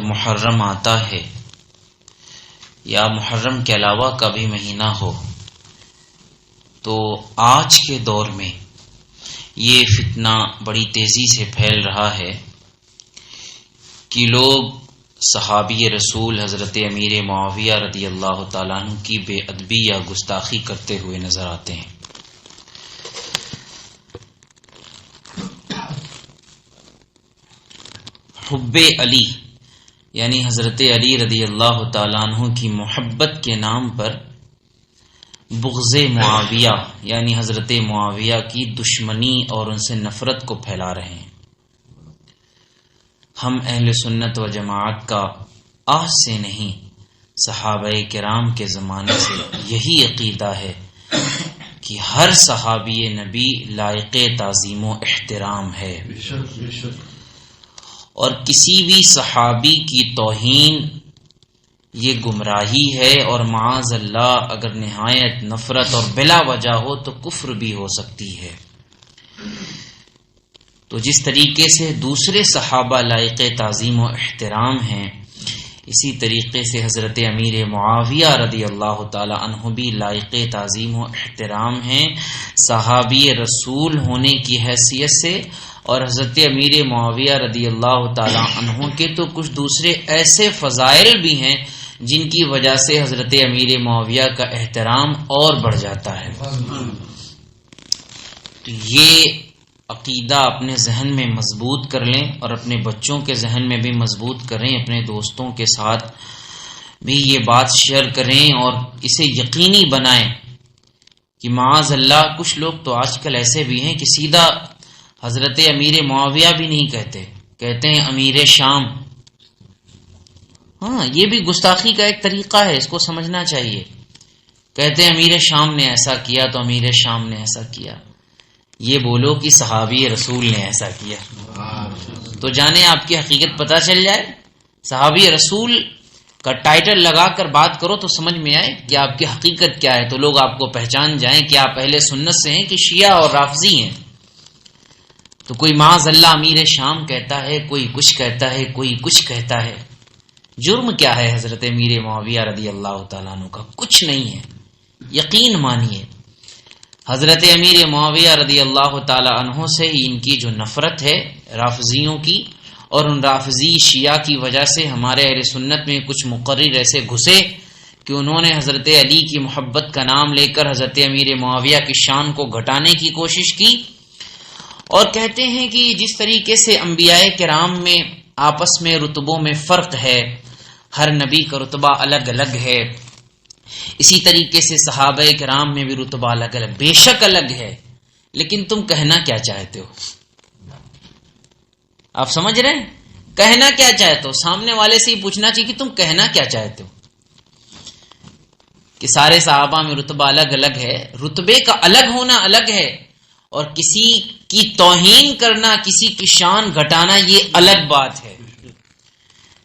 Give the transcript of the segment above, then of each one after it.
محرم آتا ہے یا محرم کے علاوہ کا بھی مہینہ ہو تو آج کے دور میں یہ فتنہ بڑی تیزی سے پھیل رہا ہے کہ لوگ صحابی رسول حضرت امیر معاویہ رضی اللہ تعالیٰ عنہ کی بے ادبی یا گستاخی کرتے ہوئے نظر آتے ہیں۔ حب علی یعنی حضرت علی رضی اللہ تعالیٰ عنہ کی محبت کے نام پر بغض معاویہ یعنی حضرت معاویہ کی دشمنی اور ان سے نفرت کو پھیلا رہے ہیں۔ ہم اہل سنت و جماعت کا آج سے نہیں صحابہ کرام کے زمانے سے یہی عقیدہ ہے کہ ہر صحابی نبی لائق تعظیم و احترام ہے، اور کسی بھی صحابی کی توہین یہ گمراہی ہے، اور معاذ اللہ اگر نہایت نفرت اور بلا وجہ ہو تو کفر بھی ہو سکتی ہے۔ تو جس طریقے سے دوسرے صحابہ لائق تعظیم و احترام ہیں، اسی طریقے سے حضرت امیر معاویہ رضی اللہ تعالی عنہ بھی لائق تعظیم و احترام ہیں صحابی رسول ہونے کی حیثیت سے، اور حضرت امیر معاویہ رضی اللہ تعالی عنہ کے تو کچھ دوسرے ایسے فضائل بھی ہیں جن کی وجہ سے حضرت امیر معاویہ کا احترام اور بڑھ جاتا ہے۔ تو یہ عقیدہ اپنے ذہن میں مضبوط کر لیں اور اپنے بچوں کے ذہن میں بھی مضبوط کریں، اپنے دوستوں کے ساتھ بھی یہ بات شیئر کریں اور اسے یقینی بنائیں کہ معاذ اللہ کچھ لوگ تو آج کل ایسے بھی ہیں کہ سیدھا حضرت امیر معاویہ بھی نہیں کہتے ہیں امیر شام۔ ہاں، یہ بھی گستاخی کا ایک طریقہ ہے، اس کو سمجھنا چاہیے۔ کہتے ہیں امیر شام نے ایسا کیا تو امیر شام نے ایسا کیا۔ یہ بولو کہ صحابی رسول نے ایسا کیا تو جانے آپ کی حقیقت پتہ چل جائے۔ صحابی رسول کا ٹائٹل لگا کر بات کرو تو سمجھ میں آئے کہ آپ کی حقیقت کیا ہے، تو لوگ آپ کو پہچان جائیں کہ آپ اہل سنت سے ہیں کہ شیعہ اور رافضی ہیں۔ تو کوئی معاذ اللہ امیر شام کہتا ہے، کوئی کچھ کہتا ہے، کوئی کچھ کہتا ہے۔ جرم کیا ہے حضرت امیر معاویہ رضی اللہ تعالیٰ عنہ کا؟ کچھ نہیں ہے۔ یقین مانیے حضرت امیر معاویہ رضی اللہ تعالی عنہ سے ان کی جو نفرت ہے رافضیوں کی، اور ان رافضی شیعہ کی وجہ سے ہمارے اہل سنت میں کچھ مقرر ایسے گھسے کہ انہوں نے حضرت علی کی محبت کا نام لے کر حضرت امیر معاویہ کی شان کو گھٹانے کی کوشش کی، اور کہتے ہیں کہ جس طریقے سے انبیاء کرام میں آپس میں رتبوں میں فرق ہے، ہر نبی کا رتبہ الگ الگ ہے، اسی طریقے سے صحابہ کرام میں بھی رتبہ الگ الگ، بے شک الگ ہے، لیکن تم کہنا کیا چاہتے ہو؟ آپ سمجھ رہے ہیں؟ کہنا کیا چاہتے ہو؟ سامنے والے سے ہی پوچھنا چاہیے کہ تم کہنا کیا چاہتے ہو؟ کہ سارے صحابہ میں رتبہ الگ الگ ہے، رتبے کا الگ ہونا الگ ہے، اور کسی کی توہین کرنا، کسی کی شان گھٹانا یہ الگ بات ہے۔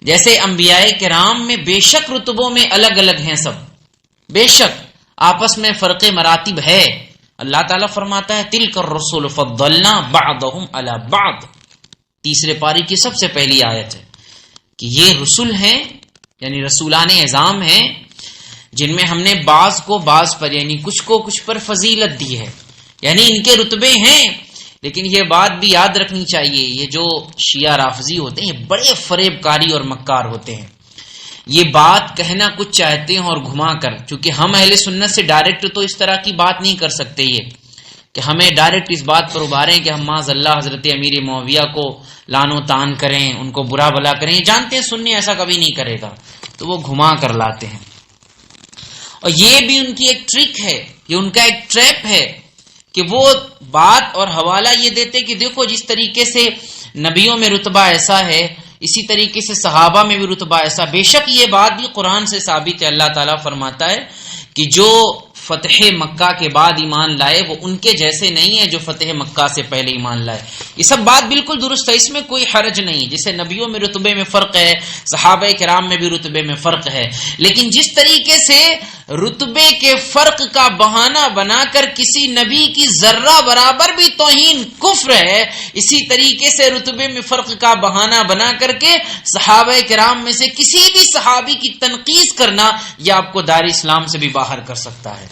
جیسے انبیاء کرام میں بے شک رتبوں میں الگ الگ ہیں سب، بے شک آپس میں فرق مراتب ہے۔ اللہ تعالیٰ فرماتا ہے تلک الرسل فضلنا بعضهم علی بعض، تیسرے پاری کی سب سے پہلی آیت ہے کہ یہ رسول ہیں یعنی رسولان اعظام ہیں جن میں ہم نے بعض کو بعض پر یعنی کچھ کو کچھ پر فضیلت دی ہے، یعنی ان کے رتبے ہیں۔ لیکن یہ بات بھی یاد رکھنی چاہیے، یہ جو شیعہ رافضی ہوتے ہیں یہ بڑے فریب کاری اور مکار ہوتے ہیں۔ یہ بات کہنا کچھ چاہتے ہیں اور گھما کر، چونکہ ہم اہل سنت سے ڈائریکٹ تو اس طرح کی بات نہیں کر سکتے، یہ کہ ہمیں ڈائریکٹ اس بات پر ابھاریں کہ ہم معاذ اللہ حضرت امیر معاویہ کو لعن و طعن کریں، ان کو برا بھلا کریں، یہ جانتے ہیں سنی ایسا کبھی نہیں کرے گا، تو وہ گھما کر لاتے ہیں۔ اور یہ بھی ان کی ایک ٹرک ہے، یہ ان کا ایک ٹریپ ہے کہ وہ بات اور حوالہ یہ دیتے کہ دیکھو جس طریقے سے نبیوں میں رتبہ ایسا ہے، اسی طریقے سے صحابہ میں بھی رتبہ ایسا۔ بے شک یہ بات بھی قرآن سے ثابت ہے، اللہ تعالیٰ فرماتا ہے کہ جو فتح مکہ کے بعد ایمان لائے وہ ان کے جیسے نہیں ہے جو فتح مکہ سے پہلے ایمان لائے۔ یہ سب بات بالکل درست ہے، اس میں کوئی حرج نہیں۔ جیسے نبیوں میں رتبے میں فرق ہے، صحابہ کرام میں بھی رتبے میں فرق ہے، لیکن جس طریقے سے رتبے کے فرق کا بہانہ بنا کر کسی نبی کی ذرہ برابر بھی توہین کفر ہے، اسی طریقے سے رتبے میں فرق کا بہانہ بنا کر کے صحابہ کرام میں سے کسی بھی صحابی کی تنقیص کرنا یہ آپ کو دار اسلام سے بھی باہر کر سکتا ہے۔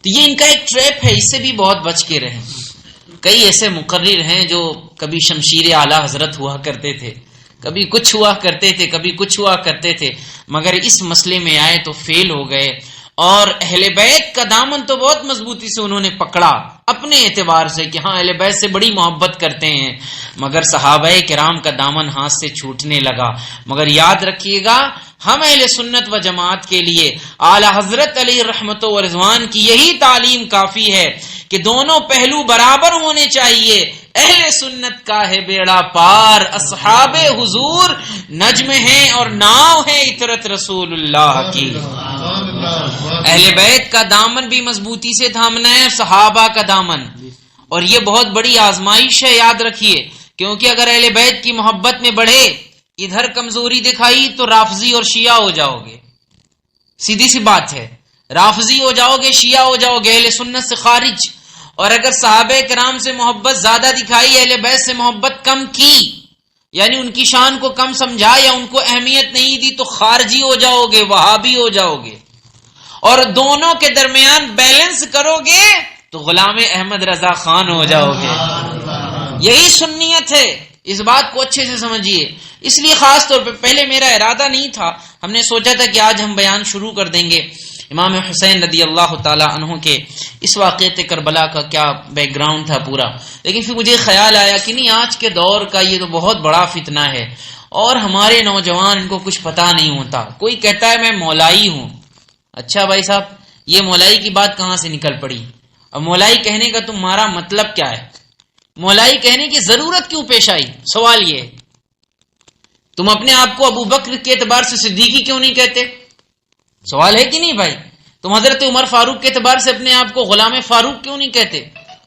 تو یہ ان کا ایک ٹریپ ہے، اس سے بھی بہت بچ کے رہیں۔ کئی ایسے مقرر ہیں جو کبھی شمشیر اعلی حضرت ہوا کرتے تھے، کبھی کچھ ہوا کرتے تھے، کبھی کچھ ہوا کرتے تھے، مگر اس مسئلے میں آئے تو فیل ہو گئے، اور اہل بیت کا دامن تو بہت مضبوطی سے انہوں نے پکڑا اپنے اعتبار سے کہ ہاں اہل بیت سے بڑی محبت کرتے ہیں، مگر صحابہ کرام کا دامن ہاتھ سے چھوٹنے لگا۔ مگر یاد رکھیے گا، ہم اہل سنت و جماعت کے لیے اعلی حضرت علیہ رحمت و رضوان کی یہی تعلیم کافی ہے کہ دونوں پہلو برابر ہونے چاہیے۔ اہل سنت کا ہے بیڑا پار، اصحاب حضور نجم ہیں اور ناؤ ہے اطرت رسول اللہ کی۔ اہل بیت کا دامن بھی مضبوطی سے تھامنا ہے، صحابہ کا دامن، اور یہ بہت بڑی آزمائش ہے، یاد رکھیے، کیونکہ اگر اہل بیت کی محبت میں بڑھے، ادھر کمزوری دکھائی تو رافضی اور شیعہ ہو جاؤ گے، سیدھی سی بات ہے، رافضی ہو جاؤ گے، شیعہ ہو جاؤ گے، اہل سنت سے خارج۔ اور اگر صحابہ کرام سے محبت زیادہ دکھائی، اہل بیت سے محبت کم کی، یعنی ان کی شان کو کم سمجھا یا ان کو اہمیت نہیں دی، تو خارجی ہو جاؤ گے، وہابی ہو جاؤ گے۔ اور دونوں کے درمیان بیلنس کرو گے تو غلام احمد رضا خان ہو جاؤ گے۔ یہی سنیت ہے، اس بات کو اچھے سے سمجھیے۔ اس لیے خاص طور پہ پہلے میرا ارادہ نہیں تھا، ہم نے سوچا تھا کہ آج ہم بیان شروع کر دیں گے امام حسین رضی اللہ تعالی عنہ کے اس واقعے کربلا کا کیا بیک گراؤنڈ تھا پورا، لیکن پھر مجھے خیال آیا کہ نہیں، آج کے دور کا یہ تو بہت بڑا فتنہ ہے اور ہمارے نوجوان ان کو کچھ پتا نہیں ہوتا۔ کوئی کہتا ہے میں مولائی ہوں، اچھا بھائی صاحب، یہ مولائی کی بات کہاں سے نکل پڑی؟ اور مولائی کہنے کا تمہارا مطلب کیا ہے؟ مولائی کہنے کی ضرورت کیوں پیش آئی؟ سوال یہ، تم اپنے آپ کو ابو بکر کے اعتبار سے صدیقی کیوں نہیں کہتے؟ سوال ہے کہ نہیں بھائی؟ تم حضرت عمر فاروق کے اعتبار سے اپنے آپ کو غلام فاروق کیوں نہیں کہتے؟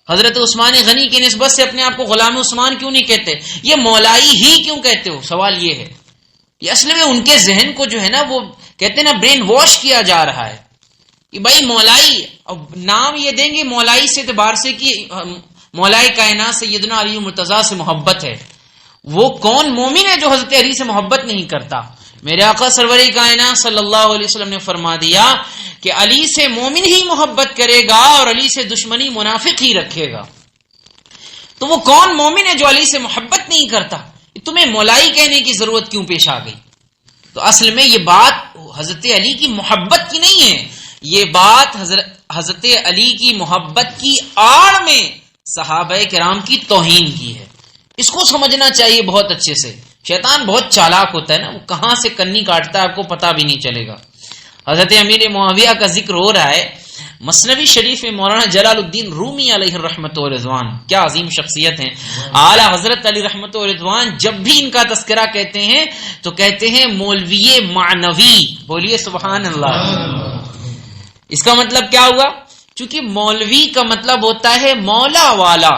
حضرت عثمان غنی کی نسبت سے اپنے آپ کو غلام عثمان کیوں نہیں کہتے؟ یہ مولائی ہی کیوں کہتے ہو؟ سوال یہ ہے، یہ اصل میں ان کے ذہن کو جو ہے نا، وہ کہتے ہیں نا برین واش کیا جا رہا ہے کہ بھائی مولائی، اب نام یہ دیں گے مولائی سے اعتبار سے کہ مولائی کائنات سیدنا علی مرتضیٰ سے محبت ہے۔ وہ کون مومن ہے جو حضرت علی سے محبت نہیں کرتا؟ میرے آقا سرور کائنات صلی اللہ علیہ وسلم نے فرما دیا کہ علی سے مومن ہی محبت کرے گا اور علی سے دشمنی منافق ہی رکھے گا۔ تو وہ کون مومن ہے جو علی سے محبت نہیں کرتا؟ تمہیں مولائی کہنے کی ضرورت کیوں پیش آ گئی؟ تو اصل میں یہ بات حضرت علی کی محبت کی نہیں ہے، یہ بات حضرت علی کی محبت کی آڑ میں صحابہ کرام کی توہین کی ہے۔ اس کو سمجھنا چاہیے بہت اچھے سے۔ شیطان بہت چالاک ہوتا ہے نا، وہ کہاں سے کنی کاٹتا ہے آپ کو پتا بھی نہیں چلے گا۔ حضرت امیر معاویہ کا ذکر ہو رہا ہے، مثنوی شریف میں مولانا جلال الدین رومی علیہ رحمت و رضوان، کیا عظیم شخصیت ہیں، اعلیٰ حضرت علی رحمت و رضوان جب بھی ان کا تذکرہ کہتے ہیں تو کہتے ہیں مولوی معنوی۔ بولیے سبحان اللہ۔ اس کا مطلب کیا ہوا؟ چونکہ مولوی کا مطلب ہوتا ہے مولا والا،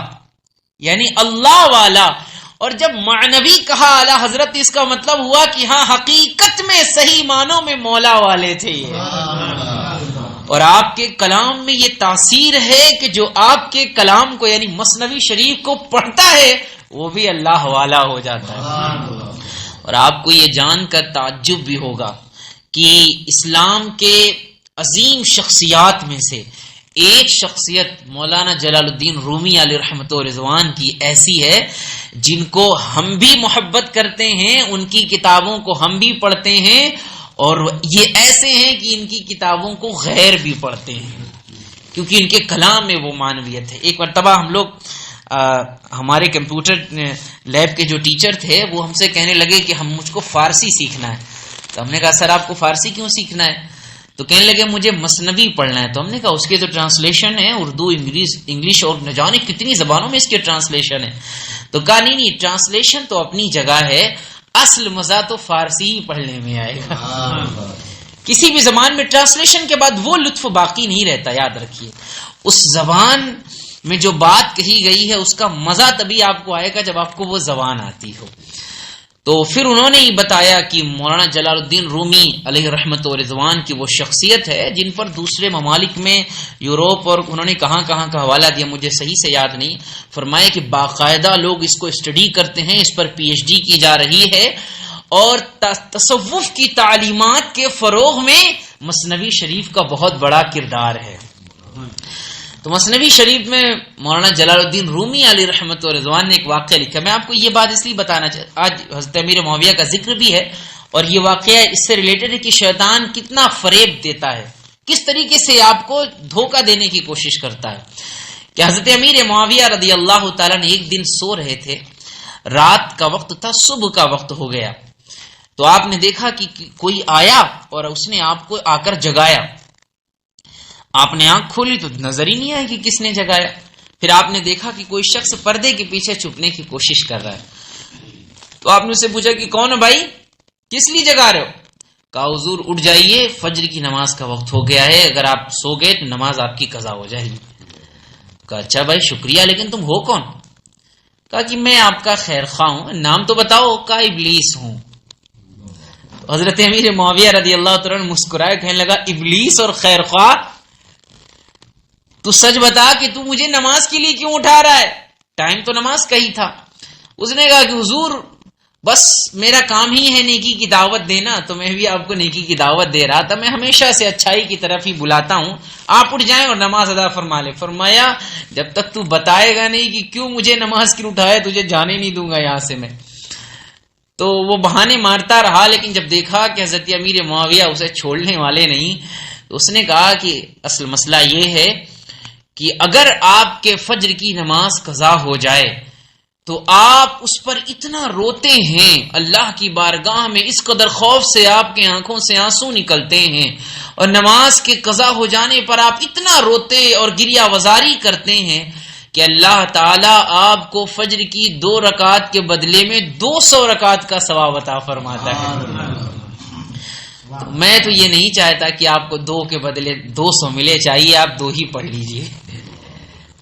یعنی اللہ والا، اور جب معنوی کہا اعلیٰ حضرت، اس کا مطلب ہوا کہ ہاں حقیقت میں صحیح معنوں میں مولا والے تھے یہ۔ اور آپ کے کلام میں یہ تاثیر ہے کہ جو آپ کے کلام کو یعنی مثنوی شریف کو پڑھتا ہے وہ بھی اللہ والا ہو جاتا ہے۔ اور آپ کو یہ جان کر تعجب بھی ہوگا کہ اسلام کے عظیم شخصیات میں سے ایک شخصیت مولانا جلال الدین رومی علیہ رحمت و رضوان کی ایسی ہے جن کو ہم بھی محبت کرتے ہیں، ان کی کتابوں کو ہم بھی پڑھتے ہیں، اور یہ ایسے ہیں کہ ان کی کتابوں کو غیر بھی پڑھتے ہیں کیونکہ ان کے کلام میں وہ معنویت ہے۔ ایک مرتبہ ہم لوگ ہمارے کمپیوٹر لیب کے جو ٹیچر تھے وہ ہم سے کہنے لگے کہ مجھ کو فارسی سیکھنا ہے، تو ہم نے کہا سر آپ کو فارسی کیوں سیکھنا ہے؟ تو کہنے لگے مجھے مثنوی پڑھنا ہے۔ تو ہم نے کہا اس کے تو ٹرانسلیشن ہے، اردو، انگلش اور نہ جانے کتنی زبانوں میں اس کے ٹرانسلیشن ہے۔ تو کہا نہیں، ٹرانسلیشن تو اپنی جگہ ہے، اصل مزہ تو فارسی ہی پڑھنے میں آئے گا۔ کسی بھی زبان میں ٹرانسلیشن کے بعد وہ لطف باقی نہیں رہتا، یاد رکھیے۔ اس زبان میں جو بات کہی گئی ہے اس کا مزہ تبھی آپ کو آئے گا جب آپ کو وہ زبان آتی ہو۔ تو پھر انہوں نے ہی بتایا کہ مولانا جلال الدین رومی علیہ رحمت و رضوان کی وہ شخصیت ہے جن پر دوسرے ممالک میں یوروپ اور انہوں نے کہاں کہاں کا حوالہ دیا مجھے صحیح سے یاد نہیں، فرمایا کہ باقاعدہ لوگ اس کو اسٹڈی کرتے ہیں، اس پر پی ایچ ڈی کی جا رہی ہے، اور تصوف کی تعلیمات کے فروغ میں مثنوی شریف کا بہت بڑا کردار ہے۔ تو مثنوی شریف میں مولانا جلال الدین رومی علیہ رحمت و رضوان نے ایک واقعہ لکھا، میں آپ کو یہ بات اس لیے بتانا چاہتا، آج حضرت امیر معاویہ کا ذکر بھی ہے اور یہ واقعہ اس سے ریلیٹڈ ہے کہ شیطان کتنا فریب دیتا ہے، کس طریقے سے آپ کو دھوکہ دینے کی کوشش کرتا ہے۔ کہ حضرت امیر معاویہ رضی اللہ تعالیٰ نے ایک دن سو رہے تھے، رات کا وقت تھا، صبح کا وقت ہو گیا، تو آپ نے دیکھا کہ کوئی آیا اور اس نے آپ کو آ کر جگایا، آپ نے آنکھ کھولی تو نظر ہی نہیں آئی کہ کس نے جگایا، پھر آپ نے دیکھا کہ کوئی شخص پردے کے پیچھے چھپنے کی کوشش کر رہا ہے، تو آپ نے اس سے پوچھا کہ کون ہے بھائی، کس لیے جگا رہے ہو؟ کہا حضور اٹھ جائیے، فجر کی نماز کا وقت ہو گیا ہے، اگر آپ سو گئے تو نماز آپ کی قضا ہو جائے گی۔ کہا اچھا بھائی شکریہ، لیکن تم ہو کون؟ کہا کہ میں آپ کا خیر خواہ ہوں، نام تو بتاؤ؟ کہا ابلیس ہوں۔ حضرت امیر معاویہ رضی اللہ تعالیٰ نے مسکرائے، کہنے لگا ابلیس اور خیر خواہ، تو سچ بتا کہ تو مجھے نماز کے لیے کیوں اٹھا رہا ہے؟ ٹائم تو نماز کا ہی تھا۔ اس نے کہا کہ حضور بس میرا کام ہی ہے نیکی کی دعوت دینا، تو میں بھی آپ کو نیکی کی دعوت دے رہا تھا، میں ہمیشہ سے اچھائی کی طرف ہی بلاتا ہوں، آپ اٹھ جائیں اور نماز ادا فرما لیں۔ فرمایا جب تک تو بتائے گا نہیں کہ کیوں مجھے نماز کے لیے اٹھایا، تجھے جانے نہیں دوں گا یہاں سے میں۔ تو وہ بہانے مارتا رہا، لیکن جب دیکھا کہ حضرت امیر معاویہ اسے چھوڑنے والے نہیں، تو اس نے کہا کہ اصل مسئلہ یہ ہے کہ اگر آپ کے فجر کی نماز قضا ہو جائے تو آپ اس پر اتنا روتے ہیں، اللہ کی بارگاہ میں اس قدر خوف سے آپ کے آنکھوں سے آنسو نکلتے ہیں، اور نماز کے قضا ہو جانے پر آپ اتنا روتے اور گریہ وزاری کرتے ہیں کہ اللہ تعالیٰ آپ کو فجر کی 2 رکعت کے بدلے میں 200 رکعت کا ثواب عطا فرماتا ہے۔ تو میں تو یہ نہیں چاہتا کہ آپ کو 2 کے بدلے 200 ملے، چاہیے آپ 2 ہی پڑھ لیجئے۔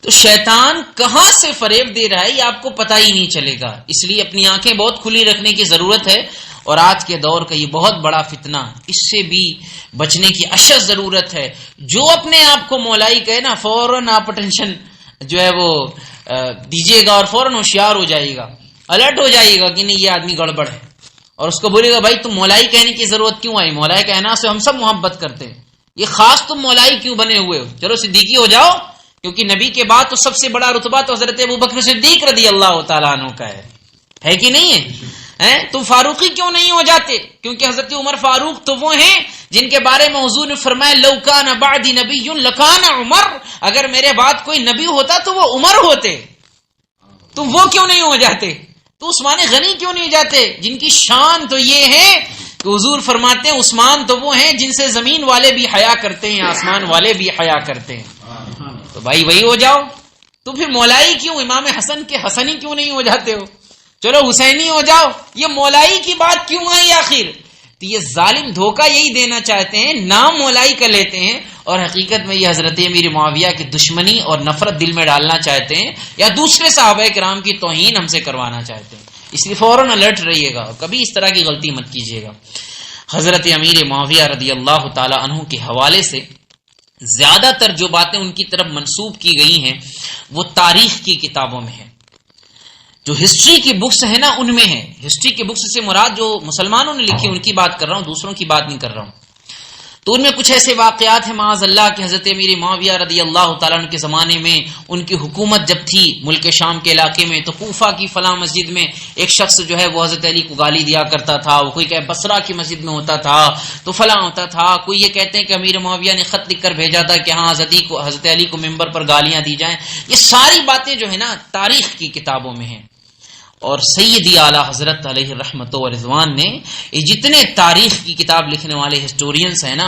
تو شیطان کہاں سے فریب دے رہا ہے یہ آپ کو پتہ ہی نہیں چلے گا، اس لیے اپنی آنکھیں بہت کھلی رکھنے کی ضرورت ہے، اور آج کے دور کا یہ بہت بڑا فتنہ، اس سے بھی بچنے کی اشد ضرورت ہے۔ جو اپنے آپ کو مولائی کہے نا، فوراً آپ اٹینشن جو ہے وہ دیجیے گا اور فوراً ہوشیار ہو جائے گا، الرٹ ہو جائے گا کہ نہیں یہ آدمی گڑبڑ ہے، اور اس کو بولے گا بھائی تم مولائی کہنے کی ضرورت کیوں آئی؟ مولائی کہنا سے ہم سب محبت کرتے ہیں، یہ خاص تم مولائی کیوں بنے ہوئے ہو؟ چلو صدیقی ہو جاؤ، کیونکہ نبی کے بعد تو سب سے بڑا رتبہ تو حضرت ابوبکر صدیق رضی اللہ تعالیٰ عنہ کا ہے کہ نہیں ہے؟ تم فاروقی کیوں نہیں ہو جاتے؟ کیونکہ حضرت عمر فاروق تو وہ ہیں جن کے بارے میں حضور نے فرمایا لو کان بعدی نبی لکان عمر، اگر میرے بعد کوئی نبی ہوتا تو وہ عمر ہوتے، تم وہ کیوں نہیں ہو جاتے؟ تو عثمان غنی کیوں نہیں جاتے جن کی شان تو یہ ہے کہ حضور فرماتے ہیں عثمان تو وہ ہیں جن سے زمین والے بھی حیا کرتے ہیں، آسمان والے بھی حیا کرتے ہیں، تو بھائی وہی ہو جاؤ۔ تو پھر مولائی کیوں؟ امام حسن کے حسنی کیوں نہیں ہو جاتے ہو؟ چلو حسینی ہو جاؤ، یہ مولائی کی بات کیوں آئی آخر؟ تو یہ ظالم دھوکہ یہی دینا چاہتے ہیں، نام مولائی کا لیتے ہیں اور حقیقت میں یہ حضرت امیر معاویہ کی دشمنی اور نفرت دل میں ڈالنا چاہتے ہیں، یا دوسرے صحابہ کرام کی توہین ہم سے کروانا چاہتے ہیں، اس لیے فوراً الرٹ رہیے گا، کبھی اس طرح کی غلطی مت کیجیے گا۔ حضرت امیر معاویہ رضی اللہ تعالی عنہ کے حوالے سے زیادہ تر جو باتیں ان کی طرف منسوب کی گئی ہیں وہ تاریخ کی کتابوں میں ہیں، جو ہسٹری کی بکس ہے نا ان میں ہے۔ ہسٹری کی بکس سے مراد جو مسلمانوں نے لکھی ان کی بات کر رہا ہوں، دوسروں کی بات نہیں کر رہا ہوں۔ تو ان میں کچھ ایسے واقعات ہیں معاذ اللہ کہ حضرت امیر معاویہ رضی اللہ تعالیٰ عنہ کے زمانے میں ان کی حکومت جب تھی ملک شام کے علاقے میں، تو کوفہ کی فلاں مسجد میں ایک شخص جو ہے وہ حضرت علی کو گالی دیا کرتا تھا، وہ کوئی کہ بصرہ کی مسجد میں ہوتا تھا تو فلاں ہوتا تھا، کوئی یہ کہتے ہیں کہ امیر معاویہ نے خط لکھ کر بھیجا تھا کہ ہاں حضرت علی کو ممبر پر گالیاں دی جائیں۔ یہ ساری باتیں جو ہے نا تاریخ کی کتابوں میں ہیں، اور سیدی اعلی حضرت علیہ رحمت و رضوان نے یہ جتنے تاریخ کی کتاب لکھنے والے ہسٹورینز ہیں نا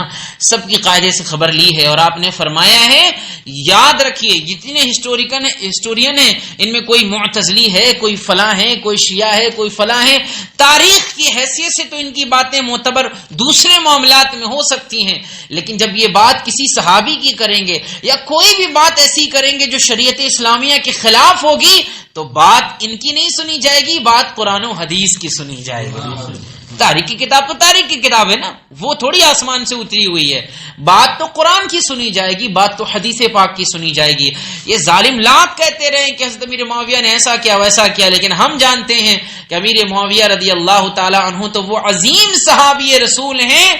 سب کی قاعدے سے خبر لی ہے، اور آپ نے فرمایا ہے یاد رکھیے جتنے ہسٹورین ہیں ان میں کوئی معتزلی ہے، کوئی فلاں ہے، کوئی شیعہ ہے، کوئی فلاں ہے، تاریخ کی حیثیت سے تو ان کی باتیں معتبر دوسرے معاملات میں ہو سکتی ہیں، لیکن جب یہ بات کسی صحابی کی کریں گے یا کوئی بھی بات ایسی کریں گے جو شریعت اسلامیہ کے خلاف ہوگی تو بات ان کی نہیں سنی جائے گی، بات قرآن و حدیث کی سنی جائے گی۔ تاریخ کی کتاب تو تاریخ کی کتاب ہے نا، وہ تھوڑی آسمان سے اتری ہوئی ہے، بات تو قرآن کی سنی جائے گی، بات تو حدیث پاک کی سنی جائے گی۔ یہ ظالم لاکھ کہتے رہے کہ حضرت امیر معاویہ نے ایسا کیا ویسا کیا، لیکن ہم جانتے ہیں کہ امیر معاویہ رضی اللہ تعالی عنہ تو وہ عظیم صحابی رسول ہیں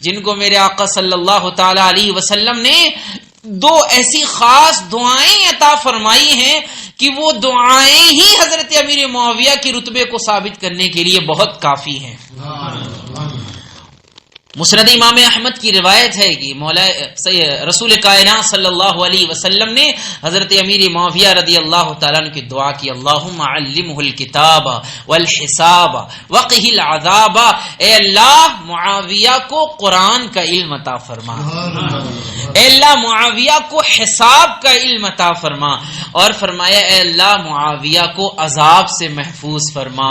جن کو میرے آقا صلی اللہ تعالی علیہ وسلم نے دو ایسی خاص دعائیں عطا فرمائی ہیں کہ وہ دعائیں ہی حضرت امیر معاویہ کی رتبے کو ثابت کرنے کے لیے بہت کافی ہیں۔ مسند امام احمد کی روایت ہے کہ مولا رسول کائنات صلی اللہ علیہ وسلم نے حضرت امیر معاویہ رضی اللہ تعالیٰ عنہ کی دعا کی، اللہم علمہ الکتاب والحساب وقہ العذاب، اے اللہ معاویہ کو قرآن کا علم عطا فرما، اے اللہ معاویہ کو حساب کا علم عطا فرما، اور فرمایا اے اللہ معاویہ کو عذاب سے محفوظ فرما۔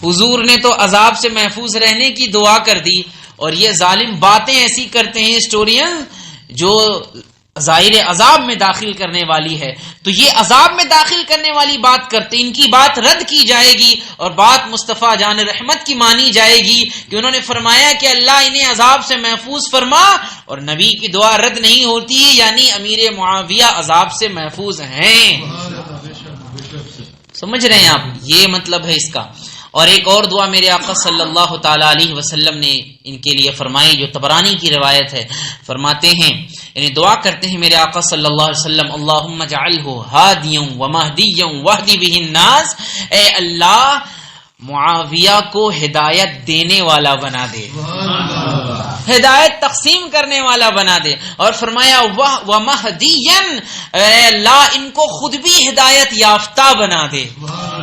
حضور نے تو عذاب سے محفوظ رہنے کی دعا کر دی، اور یہ ظالم باتیں ایسی کرتے ہیں ہسٹورین جو ظاہر عذاب میں داخل کرنے والی ہے، تو یہ عذاب میں داخل کرنے والی بات کرتے، ان کی بات رد کی جائے گی اور بات مصطفیٰ جان رحمت کی مانی جائے گی کہ انہوں نے فرمایا کہ اللہ انہیں عذاب سے محفوظ فرما، اور نبی کی دعا رد نہیں ہوتی، یعنی امیر معاویہ عذاب سے محفوظ ہیں۔ سمجھ رہے ہیں آپ، یہ مطلب ہے اس کا۔ اور ایک اور دعا میرے آقا صلی اللہ تعالی علیہ وسلم نے ان کے لیے فرمائی، جو طبرانی کی روایت ہے، فرماتے ہیں یعنی دعا کرتے ہیں میرے آقا صلی اللہ علیہ وسلم، اللہم اجعلہ ہادیا ومہدیا واہدی بہ الناس، اے اللہ معاویہ کو ہدایت دینے والا بنا دے، ہدایت تقسیم کرنے والا بنا دے، اور فرمایا ومہدیا، اے اللہ ان کو خود بھی ہدایت یافتہ بنا دے،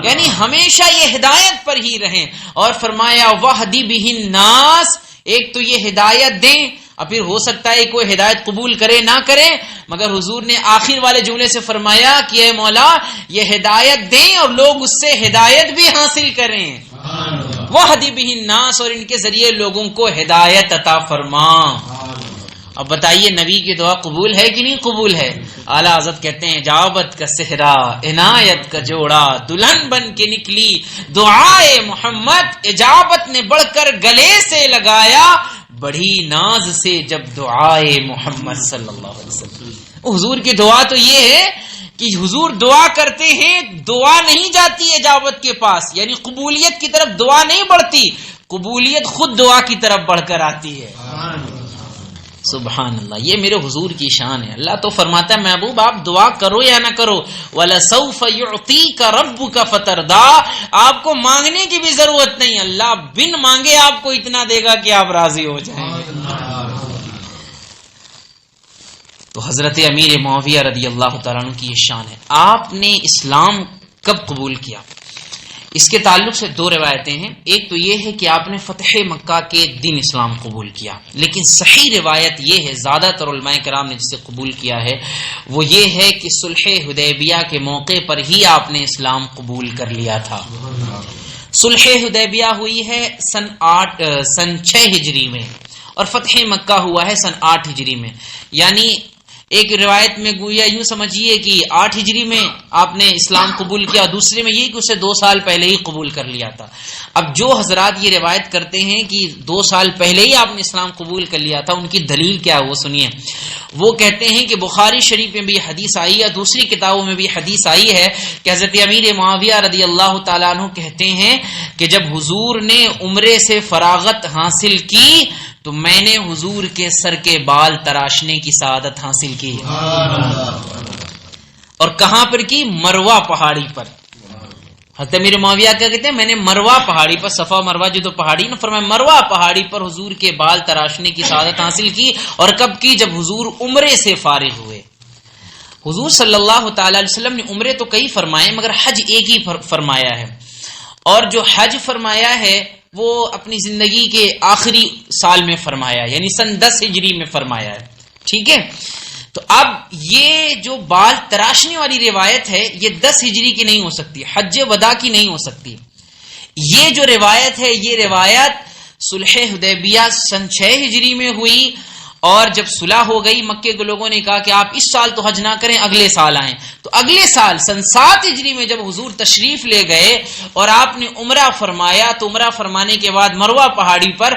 یعنی ہمیشہ یہ ہدایت پر ہی رہیں، اور فرمایا وہدی بہ الناس، ایک تو یہ ہدایت دیں، اور پھر ہو سکتا ہے کوئی ہدایت قبول کرے نہ کرے، مگر حضور نے آخر والے جملے سے فرمایا کہ اے مولا یہ ہدایت دیں اور لوگ اس سے ہدایت بھی حاصل کریں، وہدی بہ الناس، اور ان کے ذریعے لوگوں کو ہدایت عطا فرما۔ اب بتائیے نبی کی دعا قبول ہے کہ نہیں قبول ہے؟ اعلیٰ حضرت کہتے ہیں اجابت کا صحرا عنایت کا جوڑا، دلہن بن کے نکلی دعائے محمد، اجابت نے بڑھ کر گلے سے لگایا، بڑھی ناز سے جب دعائے محمد صلی اللہ علیہ وسلم۔ حضور کی دعا تو یہ ہے کہ حضور دعا کرتے ہیں، دعا نہیں جاتی اجابت کے پاس، یعنی قبولیت کی طرف دعا نہیں بڑھتی، قبولیت خود دعا کی طرف بڑھ کر آتی ہے۔ سبحان اللہ، یہ میرے حضور کی شان ہے۔ اللہ تو فرماتا ہے محبوب آپ دعا کرو یا نہ کرو، وَلَسَوْفَ يُعْطِيكَ رَبُّكَ فَتَرْضَىٰ، آپ کو مانگنے کی بھی ضرورت نہیں، اللہ بن مانگے آپ کو اتنا دے گا کہ آپ راضی ہو جائیں گے۔ تو حضرت امیر معاویہ رضی اللہ تعالیٰ عنہ کی یہ شان ہے۔ آپ نے اسلام کب قبول کیا؟ اس کے تعلق سے دو روایتیں ہیں، ایک تو یہ ہے کہ آپ نے فتح مکہ کے دن اسلام قبول کیا، لیکن صحیح روایت یہ ہے، زیادہ تر علماء کرام نے جسے قبول کیا ہے وہ یہ ہے کہ صلح حدیبیہ کے موقع پر ہی آپ نے اسلام قبول کر لیا تھا۔ صلح حدیبیہ ہوئی ہے سن 6 ہجری میں، اور فتح مکہ ہوا ہے سن 8 ہجری میں، یعنی ایک روایت میں گویا یوں سمجھیے کہ 8 ہجری میں آپ نے اسلام قبول کیا، دوسرے میں یہ کہ اسے 2 سال پہلے ہی قبول کر لیا تھا۔ اب جو حضرات یہ روایت کرتے ہیں کہ 2 سال پہلے ہی آپ نے اسلام قبول کر لیا تھا، ان کی دلیل کیا ہے وہ سنیے۔ وہ کہتے ہیں کہ بخاری شریف میں بھی حدیث آئی ہے، دوسری کتابوں میں بھی حدیث آئی ہے کہ حضرت امیر معاویہ رضی اللہ تعالیٰ عنہ کہتے ہیں کہ جب حضور نے عمرے سے فراغت حاصل کی تو میں نے حضور کے سر کے بال تراشنے کی سعادت حاصل کی، اور کہاں پر کی؟ مروہ پہاڑی پر۔ حضرت امیر معاویہ کیا کہتے ہیں؟ میں نے مروہ پہاڑی پر، صفا مروہ جو تو پہاڑی نا، فرمایا مروہ پہاڑی پر حضور کے بال تراشنے کی سعادت حاصل کی، اور کب کی؟ جب حضور عمرے سے فارغ ہوئے۔ حضور صلی اللہ تعالی علیہ وسلم نے عمرے تو کئی فرمائے مگر حج ایک ہی فرمایا ہے، اور جو حج فرمایا ہے وہ اپنی زندگی کے آخری سال میں فرمایا، یعنی سن 10 ہجری میں فرمایا ہے، ٹھیک ہے۔ تو اب یہ جو بال تراشنے والی روایت ہے یہ 10 ہجری کی نہیں ہو سکتی، حج وداع کی نہیں ہو سکتی۔ یہ جو روایت ہے یہ روایت صلح حدیبیہ سن 6 ہجری میں ہوئی، اور جب صلح ہو گئی مکے کے لوگوں نے کہا کہ آپ اس سال تو حج نہ کریں، اگلے سال آئیں. تو اگلے سال سن 7 ہجری میں جب حضور تشریف لے گئے اور آپ نے عمرہ فرمایا، تو عمرہ فرمانے کے بعد مروہ پہاڑی پر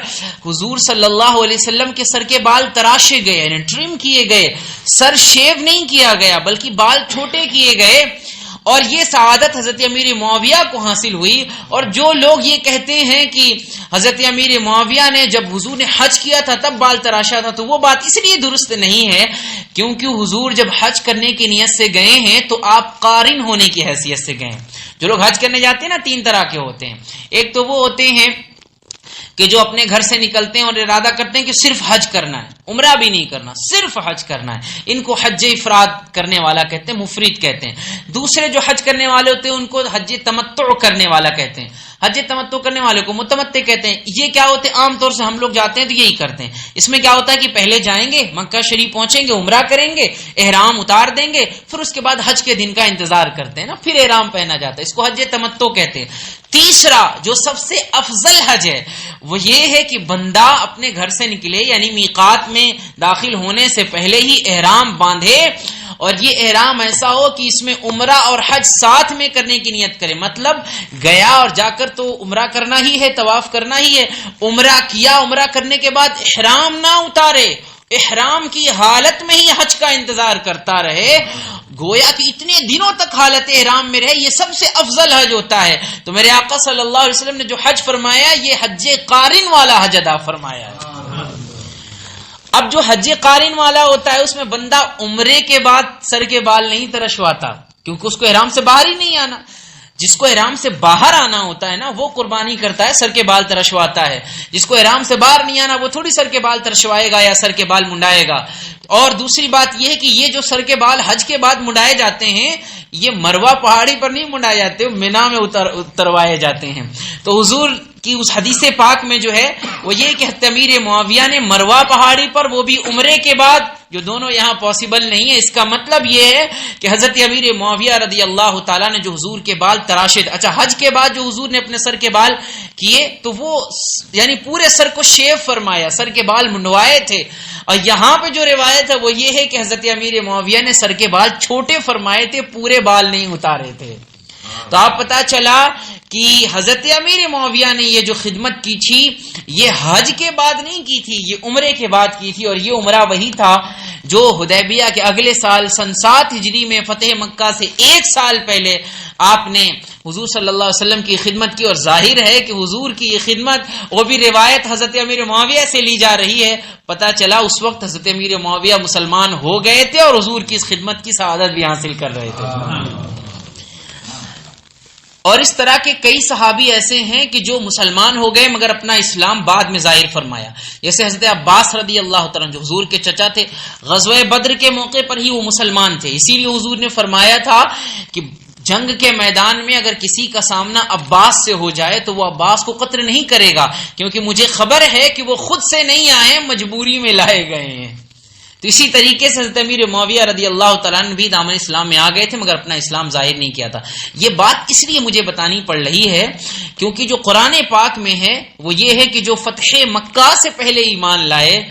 حضور صلی اللہ علیہ وسلم کے سر کے بال تراشے گئے، یعنی ٹرم کیے گئے. سر شیو نہیں کیا گیا بلکہ بال چھوٹے کیے گئے. اور یہ سعادت حضرت امیر معاویہ کو حاصل ہوئی. اور جو لوگ یہ کہتے ہیں کہ حضرت امیر معاویہ نے جب حضور نے حج کیا تھا تب بال تراشا تھا، تو وہ بات اس لیے درست نہیں ہے کیونکہ حضور جب حج کرنے کی نیت سے گئے ہیں تو آپ قارن ہونے کی حیثیت سے گئے ہیں. جو لوگ حج کرنے جاتے ہیں نا 3 طرح کے ہوتے ہیں. ایک تو وہ ہوتے ہیں کہ جو اپنے گھر سے نکلتے ہیں اور ارادہ کرتے ہیں کہ صرف حج کرنا ہے، عمرہ بھی نہیں کرنا، صرف حج کرنا ہے. ان کو حج افراد کرنے والا کہتے ہیں، مفرد کہتے ہیں. دوسرے جو حج کرنے والے ہوتے ہیں ان کو حج تمتع کرنے والا کہتے ہیں. حج تمتع کرنے والے کو متمتع کہتے ہیں. یہ کیا ہوتے ہیں؟ عام طور سے ہم لوگ جاتے ہیں تو یہی کرتے ہیں. اس میں کیا ہوتا ہے کہ پہلے جائیں گے، مکہ شریف پہنچیں گے، عمرہ کریں گے، احرام اتار دیں گے، پھر اس کے بعد حج کے دن کا انتظار کرتے ہیں نا، پھر احرام پہنا جاتا ہے. اس کو حج تمتع کہتے ہیں. تیسرا جو سب سے افضل حج ہے وہ یہ ہے کہ بندہ اپنے گھر سے نکلے، یعنی میقات میں داخل ہونے سے پہلے ہی احرام باندھے، اور یہ احرام ایسا ہو کہ اس میں عمرہ اور حج ساتھ میں کرنے کی نیت کرے. مطلب گیا اور جا کر تو عمرہ کرنا ہی ہے، طواف کرنا ہی ہے، عمرہ کیا، عمرہ کرنے کے بعد احرام نہ اتارے، احرام کی حالت میں ہی حج کا انتظار کرتا رہے، گویا کہ اتنے دنوں تک حالت احرام میں رہے. یہ سب سے افضل حج ہوتا ہے. تو میرے آقا صلی اللہ علیہ وسلم نے جو حج فرمایا یہ حج قارن والا حج ادا فرمایا. اب جو حج قارن والا ہوتا ہے اس میں بندہ عمرے کے بعد سر کے بال نہیں ترشواتا کیونکہ اس کو احرام سے باہر ہی نہیں آنا. جس کو احرام سے باہر آنا ہوتا ہے نا وہ قربانی کرتا ہے، سر کے بال ترشواتا ہے. جس کو احرام سے باہر نہیں آنا وہ تھوڑی سر کے بال ترشوائے گا یا سر کے بال منڈائے گا. اور دوسری بات یہ ہے کہ یہ جو سر کے بال حج کے بعد منڈائے جاتے ہیں یہ مروہ پہاڑی پر نہیں منڈائے جاتے، مینا میں اتروائے جاتے ہیں. تو حضور کی اس حدیث پاک میں جو ہے وہ یہ کہ امیر معاویہ نے مروہ پہاڑی پر، وہ بھی عمرے کے بعد، جو دونوں یہاں پاسبل نہیں ہے. اس کا مطلب یہ ہے کہ حضرت امیر معاویہ رضی اللہ تعالیٰ نے جو حضور کے بال تراشے، اچھا حج کے بعد جو حضور نے اپنے سر کے بال کیے تو وہ یعنی پورے سر کو شیو فرمایا، سر کے بال منڈوائے تھے. اور یہاں پہ جو روایت ہے وہ یہ ہے کہ حضرت امیر معاویہ نے سر کے بال چھوٹے فرمائے تھے، پورے بال نہیں اتارے تھے. تو آپ پتا چلا کہ حضرت امیر معاویہ نے یہ جو خدمت کی تھی یہ حج کے بعد نہیں کی تھی، یہ عمرے کے بعد کی تھی. اور یہ عمرہ وہی تھا جو حدیبیہ کے اگلے سال سن 7 ہجری میں فتح مکہ سے 1 سال پہلے آپ نے حضور صلی اللہ علیہ وسلم کی خدمت کی. اور ظاہر ہے کہ حضور کی یہ خدمت وہ بھی روایت حضرت امیر معاویہ سے لی جا رہی ہے. پتہ چلا اس وقت حضرت امیر معاویہ مسلمان ہو گئے تھے اور حضور کی اس خدمت کی سعادت بھی حاصل کر رہے تھے. اور اس طرح کے کئی صحابی ایسے ہیں کہ جو مسلمان ہو گئے مگر اپنا اسلام بعد میں ظاہر فرمایا. جیسے حضرت عباس رضی اللہ تعالیٰ جو حضور کے چچا تھے، غزوہ بدر کے موقع پر ہی وہ مسلمان تھے. اسی لیے حضور نے فرمایا تھا کہ جنگ کے میدان میں اگر کسی کا سامنا عباس سے ہو جائے تو وہ عباس کو قتل نہیں کرے گا، کیونکہ مجھے خبر ہے کہ وہ خود سے نہیں آئے، مجبوری میں لائے گئے ہیں. تو اسی طریقے سے حضرت امیر معاویہ رضی اللہ تعالیٰ عنہ بھی دامن اسلام میں آ گئے تھے مگر اپنا اسلام ظاہر نہیں کیا تھا. یہ بات اس لیے مجھے بتانی پڑ رہی ہے کیونکہ جو قرآن پاک میں ہے وہ یہ ہے کہ جو فتح مکہ سے پہلے ایمان لائے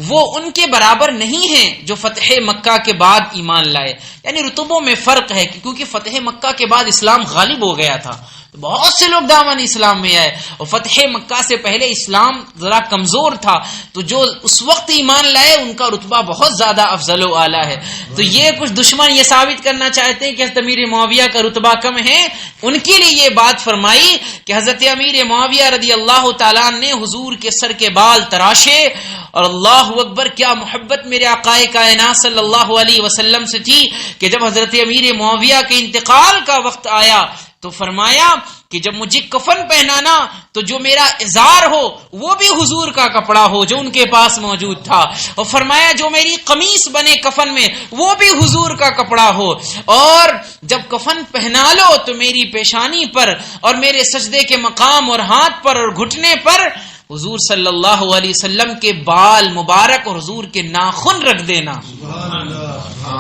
وہ ان کے برابر نہیں ہیں جو فتح مکہ کے بعد ایمان لائے. یعنی رتبوں میں فرق ہے کیونکہ فتح مکہ کے بعد اسلام غالب ہو گیا تھا، بہت سے لوگ دامن اسلام میں آئے، اور فتح مکہ سے پہلے اسلام ذرا کمزور تھا تو جو اس وقت ایمان لائے ان کا رتبہ بہت زیادہ افضل و اعلیٰ ہے. تو یہ کچھ دشمن یہ ثابت کرنا چاہتے ہیں کہ حضرت امیر معاویہ کا رتبہ کم ہے، ان کے لیے یہ بات فرمائی کہ حضرت امیر معاویہ رضی اللہ تعالیٰ نے حضور کے سر کے بال تراشے. اور اللہ اکبر، کیا محبت میرے آقا کائنات صلی اللہ علیہ وسلم سے تھی کہ جب حضرت امیر معاویہ کے انتقال کا وقت آیا تو فرمایا کہ جب مجھے کفن پہنانا تو جو میرا ازار ہو وہ بھی حضور کا کپڑا ہو جو ان کے پاس موجود تھا، اور فرمایا جو میری قمیص بنے کفن میں وہ بھی حضور کا کپڑا ہو، اور جب کفن پہنا لو تو میری پیشانی پر اور میرے سجدے کے مقام اور ہاتھ پر اور گھٹنے پر حضور صلی اللہ علیہ وسلم کے بال مبارک اور حضور کے ناخن رکھ دینا،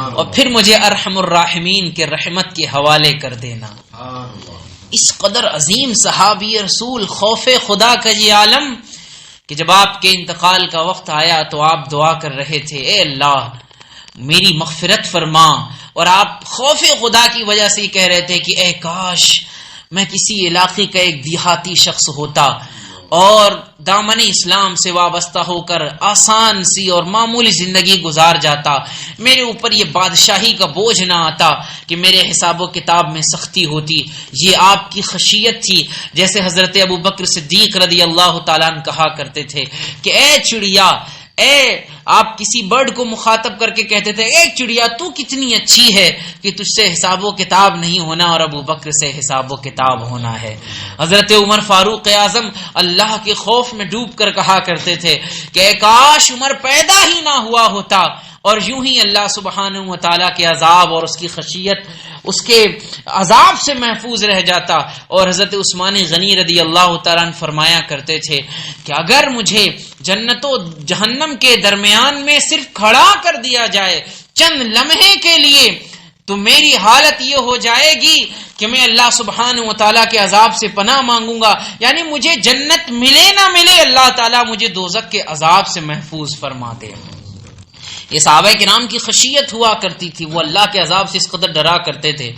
اور پھر مجھے ارحم الراحمین کے رحمت کے حوالے کر دینا. اس قدر عظیم صحابی رسول خوف خدا کا یہ عالم کہ جب آپ کے انتقال کا وقت آیا تو آپ دعا کر رہے تھے اے اللہ میری مغفرت فرما، اور آپ خوف خدا کی وجہ سے کہہ رہے تھے کہ اے کاش میں کسی علاقے کا ایک دیہاتی شخص ہوتا اور دامن اسلام سے وابستہ ہو کر آسان سی اور معمولی زندگی گزار جاتا، میرے اوپر یہ بادشاہی کا بوجھ نہ آتا کہ میرے حساب و کتاب میں سختی ہوتی۔ یہ آپ کی خشیت تھی، جیسے حضرت ابو بکر صدیق رضی اللہ تعالیٰ عنہ کہا کرتے تھے کہ اے چڑیا، آپ کسی برڈ کو مخاطب کر کے کہتے تھے اے چڑیا تو کتنی اچھی ہے کہ تجھ سے حساب و کتاب نہیں ہونا اور ابو بکر سے حساب و کتاب ہونا ہے۔ حضرت عمر فاروق اعظم اللہ کے خوف میں ڈوب کر کہا کرتے تھے کہ اے کاش عمر پیدا ہی نہ ہوا ہوتا، اور یوں ہی اللہ سبحانہ و تعالیٰ کے عذاب اور اس کی خشیت اس کے عذاب سے محفوظ رہ جاتا۔ اور حضرت عثمان غنی رضی اللہ تعالیٰ عنہ فرمایا کرتے تھے کہ اگر مجھے جنت و جہنم کے درمیان میں صرف کھڑا کر دیا جائے چند لمحے کے لیے تو میری حالت یہ ہو جائے گی کہ میں اللہ سبحانہ و تعالیٰ کے عذاب سے پناہ مانگوں گا، یعنی مجھے جنت ملے نہ ملے اللہ تعالیٰ مجھے دوزخ کے عذاب سے محفوظ فرما دے۔ یہ صحابہ کرام کی خشیت ہوا کرتی تھی، وہ اللہ کے عذاب سے اس قدر ڈرا کرتے تھے۔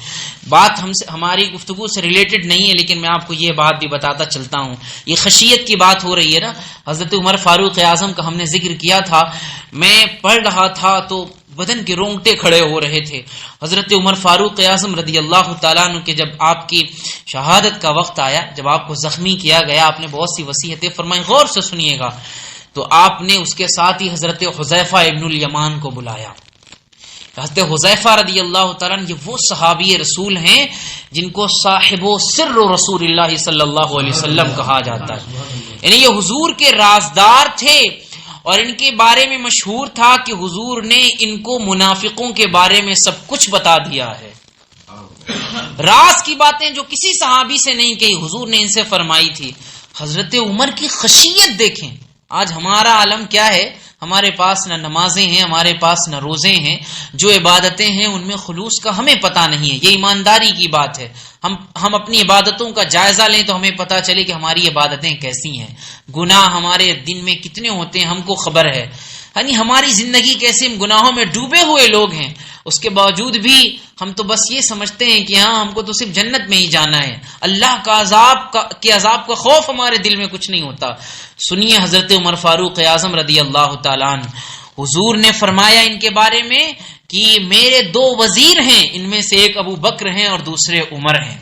بات ہماری گفتگو سے ریلیٹڈ نہیں ہے، لیکن میں آپ کو یہ بات بھی بتاتا چلتا ہوں۔ یہ خشیت کی بات ہو رہی ہے نا، حضرت عمر فاروق اعظم کا ہم نے ذکر کیا تھا، میں پڑھ رہا تھا تو بدن کے رونگٹے کھڑے ہو رہے تھے۔ حضرت عمر فاروق اعظم رضی اللہ تعالیٰ عنہ کے جب آپ کی شہادت کا وقت آیا، جب آپ کو زخمی کیا گیا، آپ نے بہت سی وصیتیں فرمائی، غور سے سنیے گا، تو آپ نے اس کے ساتھ ہی حضرت حذیفہ ابن الیمان کو بلایا۔ حضرت حذیفہ رضی اللہ تعالیٰ عنہ یہ وہ صحابی رسول ہیں جن کو صاحب و سر رسول اللہ صلی اللہ علیہ وسلم کہا جاتا ہے، یعنی یہ حضور کے رازدار تھے، اور ان کے بارے میں مشہور تھا کہ حضور نے ان کو منافقوں کے بارے میں سب کچھ بتا دیا ہے۔ راز کی باتیں جو کسی صحابی سے نہیں کہی حضور نے ان سے فرمائی تھی۔ حضرت عمر کی خشیت دیکھیں۔ آج ہمارا عالم کیا ہے، ہمارے پاس نہ نمازیں ہیں، ہمارے پاس نہ روزے ہیں، جو عبادتیں ہیں ان میں خلوص کا ہمیں پتہ نہیں ہے۔ یہ ایمانداری کی بات ہے، ہم اپنی عبادتوں کا جائزہ لیں تو ہمیں پتہ چلے کہ ہماری عبادتیں کیسی ہیں، گناہ ہمارے دن میں کتنے ہوتے ہیں ہم کو خبر ہے، یعنی ہماری زندگی کیسے ہم گناہوں میں ڈوبے ہوئے لوگ ہیں۔ اس کے باوجود بھی ہم تو بس یہ سمجھتے ہیں کہ ہاں ہم کو تو صرف جنت میں ہی جانا ہے، اللہ کا عذاب کا خوف ہمارے دل میں کچھ نہیں ہوتا۔ سنیے حضرت عمر فاروق اعظم رضی اللہ تعالیٰ عنہ، حضور نے فرمایا ان کے بارے میں کہ میرے دو وزیر ہیں، ان میں سے ایک ابو بکر ہیں اور دوسرے عمر ہیں۔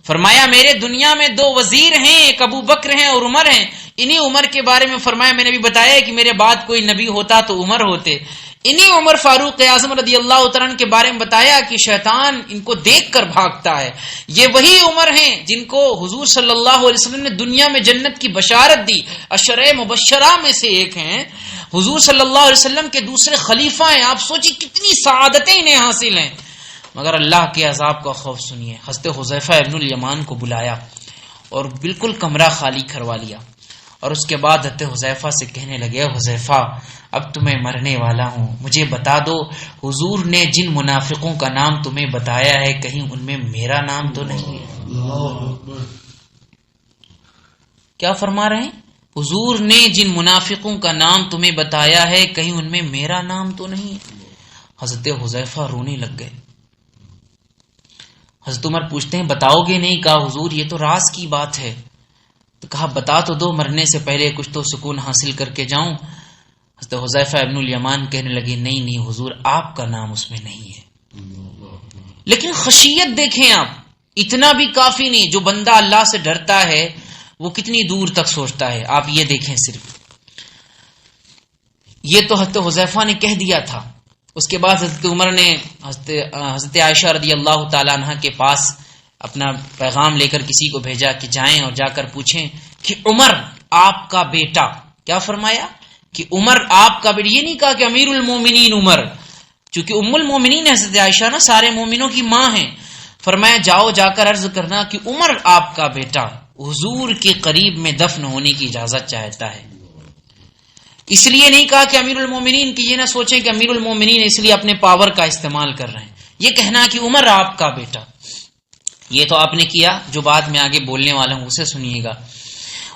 فرمایا میرے دنیا میں دو وزیر ہیں، ایک ابو بکر ہیں اور عمر ہیں۔ انہی عمر کے بارے میں فرمایا، میں نے بھی بتایا کہ میرے بعد کوئی نبی ہوتا تو عمر ہوتے۔ انہی عمر فاروق اعظم رضی اللہ تعالیٰ عنہ کے بارے میں بتایا کہ شیطان ان کو دیکھ کر بھاگتا ہے۔ یہ وہی عمر ہیں جن کو حضور صلی اللہ علیہ وسلم نے دنیا میں جنت کی بشارت دی، عشرہ مبشرہ میں سے ایک ہیں۔ حضور صلی اللہ علیہ وسلم کے دوسرے خلیفہ ہیں، آپ سوچیں کتنی سعادتیں انہیں حاصل ہیں، مگر اللہ کے عذاب کا خوف سنیے۔ حضرت حذیفہ ابن الیمان کو بلایا اور بالکل کمرہ خالی کروا لیا، اور اس کے بعد حضرت حذیفہ سے کہنے لگے حذیفہ اب تو میں مرنے والا ہوں، مجھے بتا دو حضور نے جن منافقوں کا نام تمہیں بتایا ہے کہیں ان میں میرا نام تو نہیں ہے؟ کیا فرما رہے ہیں؟ حضور نے جن منافقوں کا نام تمہیں بتایا ہے کہیں ان میں میرا نام تو نہیں ہے؟ حضرت حذیفہ رونے لگ گئے۔ حضرت عمر پوچھتے ہیں بتاؤ گے نہیں؟ کہا حضور یہ تو راز کی بات ہے۔ تو کہا بتا تو دو، مرنے سے پہلے کچھ تو سکون حاصل کر کے جاؤں۔ حضرت حذیفہ ابن الیمان کہنے لگے نہیں حضور آپ کا نام اس میں نہیں ہے۔ لیکن خشیت دیکھیں آپ، اتنا بھی کافی نہیں، جو بندہ اللہ سے ڈرتا ہے وہ کتنی دور تک سوچتا ہے، آپ یہ دیکھیں صرف۔ یہ تو حضرت حذیفہ نے کہہ دیا تھا۔ اس کے بعد حضرت عمر نے حضرت عائشہ رضی اللہ تعالیٰ عنہ کے پاس اپنا پیغام لے کر کسی کو بھیجا کہ جائیں اور جا کر پوچھیں کہ عمر آپ کا بیٹا، کیا فرمایا کہ عمر آپ کا بیٹا، یہ نہیں کہا کہ امیر المومنین عمر، چونکہ ام المومنین حضرت عائشہ نا سارے مومنوں کی ماں ہیں، فرمایا جاؤ جا کر عرض کرنا کہ عمر آپ کا بیٹا حضور کے قریب میں دفن ہونے کی اجازت چاہتا ہے۔ اس لیے نہیں کہا کہ امیر المومنین، کہ یہ نہ سوچیں کہ امیر المومنین اس لیے اپنے پاور کا استعمال کر رہے ہیں، یہ کہنا کہ عمر آپ کا بیٹا۔ یہ تو آپ نے کیا، جو بات میں آگے بولنے والا ہوں اسے سنیے گا۔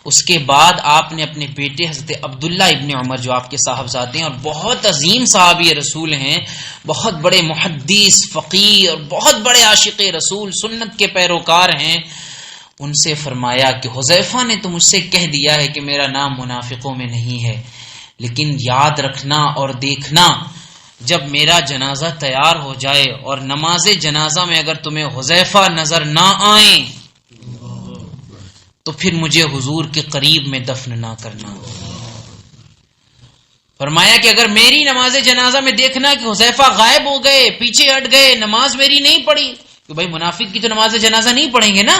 اس کے بعد آپ نے اپنے بیٹے حضرت عبداللہ ابن عمر جو آپ کے صاحبزادے ہیں اور بہت عظیم صحابی رسول ہیں، بہت بڑے محدث، فقیہ اور بہت بڑے عاشق رسول، سنت کے پیروکار ہیں، ان سے فرمایا کہ حذیفہ نے تو مجھ سے کہہ دیا ہے کہ میرا نام منافقوں میں نہیں ہے، لیکن یاد رکھنا اور دیکھنا جب میرا جنازہ تیار ہو جائے اور نماز جنازہ میں اگر تمہیں حذیفہ نظر نہ آئیں تو پھر مجھے حضور کے قریب میں دفن نہ کرنا۔ فرمایا کہ اگر میری نماز جنازہ میں دیکھنا کہ حذیفہ غائب ہو گئے، پیچھے ہٹ گئے، نماز میری نہیں پڑھی، کہ بھائی منافق کی تو نماز جنازہ نہیں پڑھیں گے نا،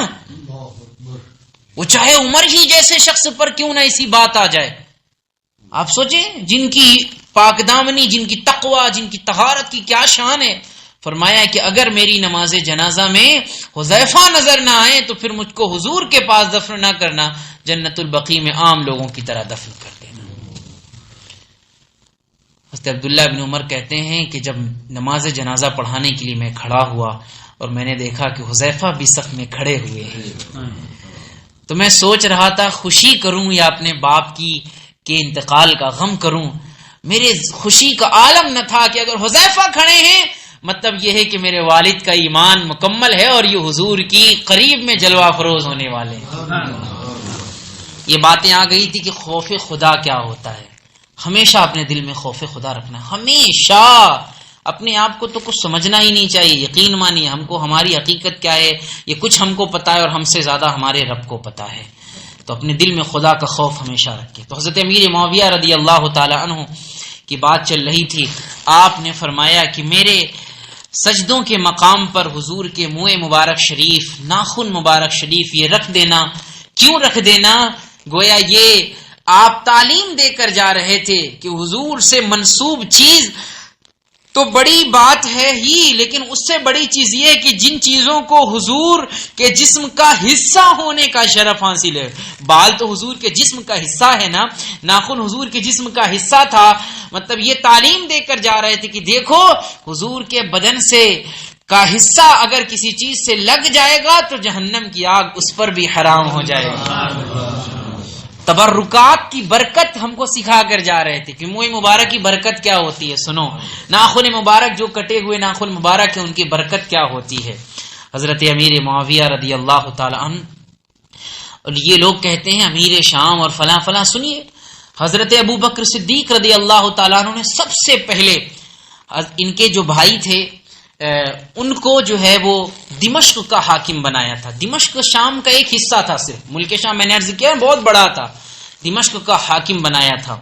وہ چاہے عمر ہی جیسے شخص پر کیوں نہ ایسی بات آ جائے۔ آپ سوچیں جن کی پاک دامنی، جن کی تقوی، جن کی طہارت کی کیا شان ہے۔ فرمایا کہ اگر میری نماز جنازہ میں حذیفہ نظر نہ آئے تو پھر مجھ کو حضور کے پاس دفن نہ کرنا، جنت البقیع میں عام لوگوں کی طرح دفن کر دینا۔ حضرت عبداللہ ابن عمر کہتے ہیں کہ جب نماز جنازہ پڑھانے کے لیے میں کھڑا ہوا اور میں نے دیکھا کہ حذیفہ بھی صف میں کھڑے ہوئے ہیں، تو میں سوچ رہا تھا خوشی کروں یا اپنے باپ کی کے انتقال کا غم کروں۔ میرے خوشی کا عالم نہ تھا کہ اگر حذیفہ کھڑے ہیں مطلب یہ ہے کہ میرے والد کا ایمان مکمل ہے اور یہ حضور کی قریب میں جلوہ افروز ہونے والے ہیں۔ یہ باتیں آ گئی تھی کہ خوف خدا کیا ہوتا ہے۔ ہمیشہ اپنے دل میں خوف خدا رکھنا، ہمیشہ اپنے آپ کو تو کچھ سمجھنا ہی نہیں چاہیے، یقین مانیے ہم کو ہماری حقیقت کیا ہے یہ کچھ ہم کو پتا ہے اور ہم سے زیادہ ہمارے رب کو پتا ہے، تو اپنے دل میں خدا کا خوف ہمیشہ رکھے۔ تو حضرت امیر معاویہ رضی اللہ تعالی عنہ کی بات چل رہی تھی، آپ نے فرمایا کہ میرے سجدوں کے مقام پر حضور کے منہ مبارک شریف، ناخن مبارک شریف یہ رکھ دینا۔ کیوں رکھ دینا؟ گویا یہ آپ تعلیم دے کر جا رہے تھے کہ حضور سے منسوب چیز تو بڑی بات ہے ہی، لیکن اس سے بڑی چیز یہ کہ جن چیزوں کو حضور کے جسم کا حصہ ہونے کا شرف حاصل ہے۔ بال تو حضور کے جسم کا حصہ ہے نا، ناخن حضور کے جسم کا حصہ تھا، مطلب یہ تعلیم دے کر جا رہے تھے کہ دیکھو حضور کے بدن سے کا حصہ اگر کسی چیز سے لگ جائے گا تو جہنم کی آگ اس پر بھی حرام ہو جائے گا۔ تبرکات کی برکت ہم کو سکھا کر جا رہے تھے کہ منہ مبارک کی برکت کیا ہوتی ہے۔ سنو، ناخن مبارک جو کٹے ہوئے ناخن مبارک ہیں ان کی برکت کیا ہوتی ہے۔ حضرت امیر معاویہ رضی اللہ تعالی عنہ، اور یہ لوگ کہتے ہیں امیر شام اور فلاں فلاں، سنیے حضرت ابو بکر صدیق رضی اللہ تعالیٰ عنہ نے سب سے پہلے ان کے جو بھائی تھے ان کو جو ہے وہ دمشق کا حاکم بنایا تھا۔ دمشق شام کا ایک حصہ تھا، صرف ملک شام میں نے عرض کیا بہت بڑا تھا، دمشق کا حاکم بنایا تھا۔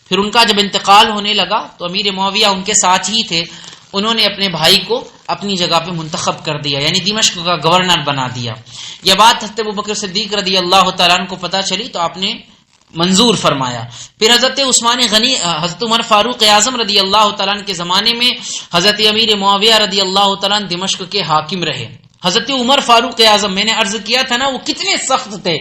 پھر ان کا جب انتقال ہونے لگا تو امیر معاویہ ان کے ساتھ ہی تھے، انہوں نے اپنے بھائی کو اپنی جگہ پہ منتخب کر دیا، یعنی دمشق کا گورنر بنا دیا۔ یہ بات حضرت ابوبکر صدیق رضی اللہ تعالیٰ عنہ کو پتہ چلی تو آپ نے منظور فرمایا۔ پھر حضرت عثمان غنی، حضرت عمر فاروق اعظم رضی اللہ تعالیٰ عنہ کے زمانے میں حضرت امیر معاویہ رضی اللہ تعالیٰ عنہ دمشق کے حاکم رہے۔ حضرت عمر فاروق اعظم، میں نے عرض کیا تھا نا، وہ کتنے سخت تھے